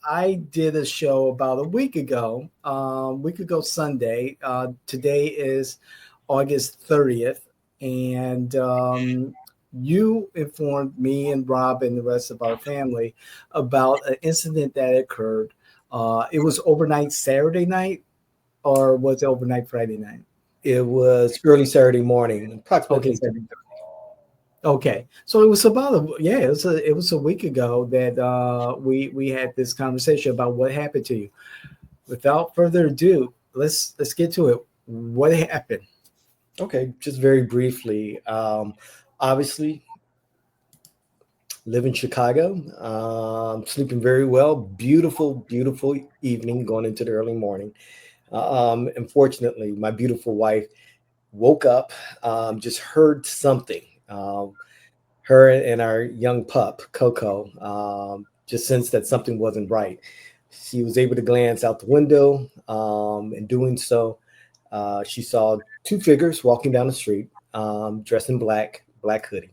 I did a show about a week ago Sunday. Today is August 30th, and you informed me and Rob and the rest of our family about an incident that occurred. It was overnight Saturday night, or was it overnight Friday night? It was early Saturday morning, Okay, approximately. Saturday. Okay, so it was about it was a week ago that we had this conversation about what happened to you. Without further ado, let's get to it. What happened? Okay, just very briefly. Obviously, live in Chicago, sleeping very well. Beautiful, beautiful evening going into the early morning. Unfortunately, my beautiful wife woke up, just heard something. Her and our young pup, Coco, just sensed that something wasn't right. She was able to glance out the window. In doing so, she saw two figures walking down the street, dressed in black hoodie.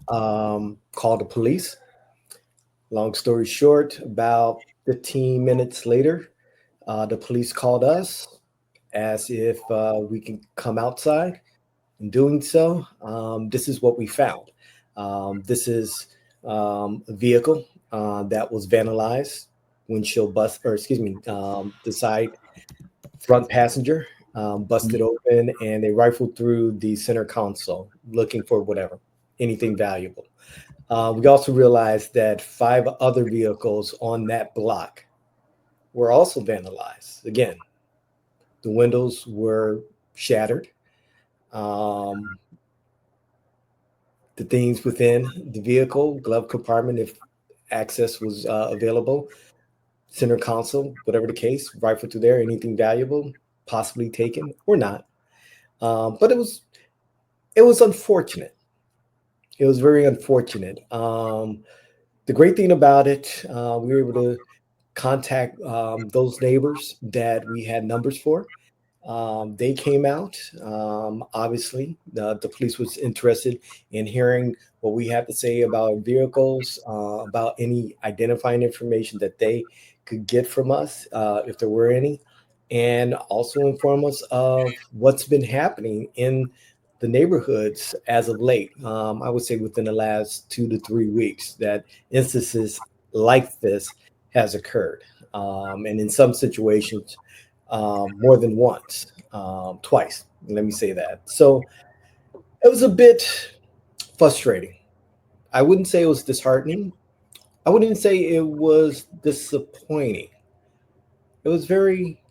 Called the police. Long story short, about 15 minutes later, the police called us, asked if we can come outside. In doing so, this is what we found. This is a vehicle that was vandalized, windshield bust, or excuse me, the side front passenger busted open, and they rifled through the center console looking for whatever, anything valuable. We also realized that five other vehicles on that block were also vandalized. Again, the windows were shattered. Um, the things within the vehicle, glove compartment, if access was available, center console, whatever the case, rifle through there, anything valuable, possibly taken or not. But it was unfortunate. It was very unfortunate. The great thing about it, we were able to contact those neighbors that we had numbers for. They came out. Obviously, the police was interested in hearing what we had to say about vehicles, about any identifying information that they could get from us, if there were any, and also inform us of what's been happening in the neighborhoods as of late. I would say within the last 2 to 3 weeks, that instances like this has occurred, and in some situations more than once, twice. Let me say that. So it was a bit frustrating. I wouldn't say it was disheartening. I wouldn't even say it was disappointing. It was very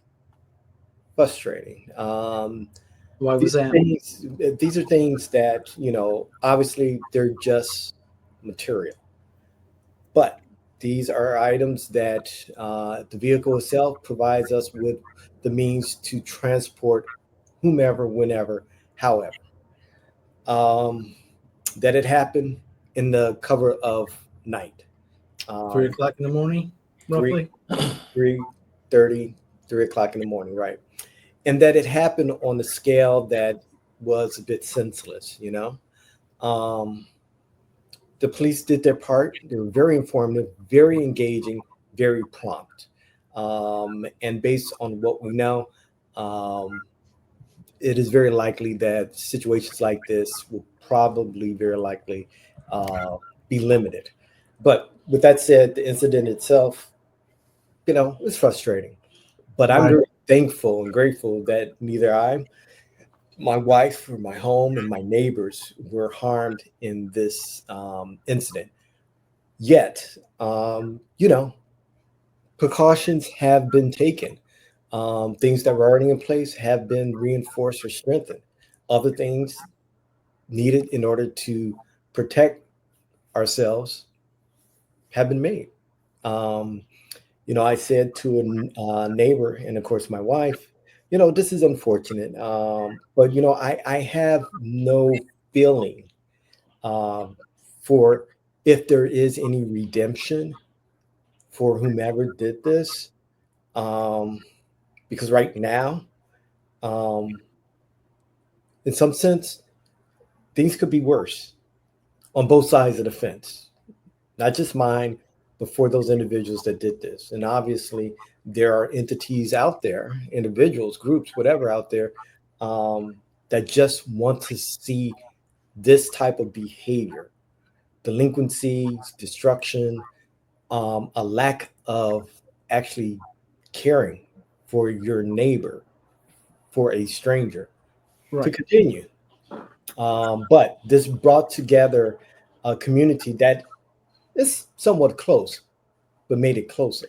frustrating. Why was These are that? things. These are things that obviously they're just material, but these are items that the vehicle itself provides us with the means to transport whomever, whenever, however. um, that it happened in the cover of night, 3 um, o'clock in the morning, three, roughly. 3:30, 3 o'clock in the morning, right? And that it happened on a scale that was a bit senseless. Um, the police did their part. They were very informative, very engaging, very prompt. And based on what we know, um, it is very likely that situations like this will probably very likely uh, be limited. But with that said, the incident itself, was frustrating. But I'm Right. very thankful and grateful that neither I, my wife, or my home, and my neighbors were harmed in this incident. Yet, precautions have been taken. Things that were already in place have been reinforced or strengthened. Other things needed in order to protect ourselves have been made. Um, I said to a neighbor, and of course my wife, this is unfortunate, but I have no feeling um, for if there is any redemption for whomever did this, um, because right now, um, in some sense, things could be worse on both sides of the fence, not just mine, before those individuals that did this. And obviously, there are entities out there, individuals, groups, whatever out there, that just want to see this type of behavior, delinquencies, destruction, a lack of actually caring for your neighbor, for a stranger, to Right. continue. But this brought together a community that is somewhat close, but made it closer.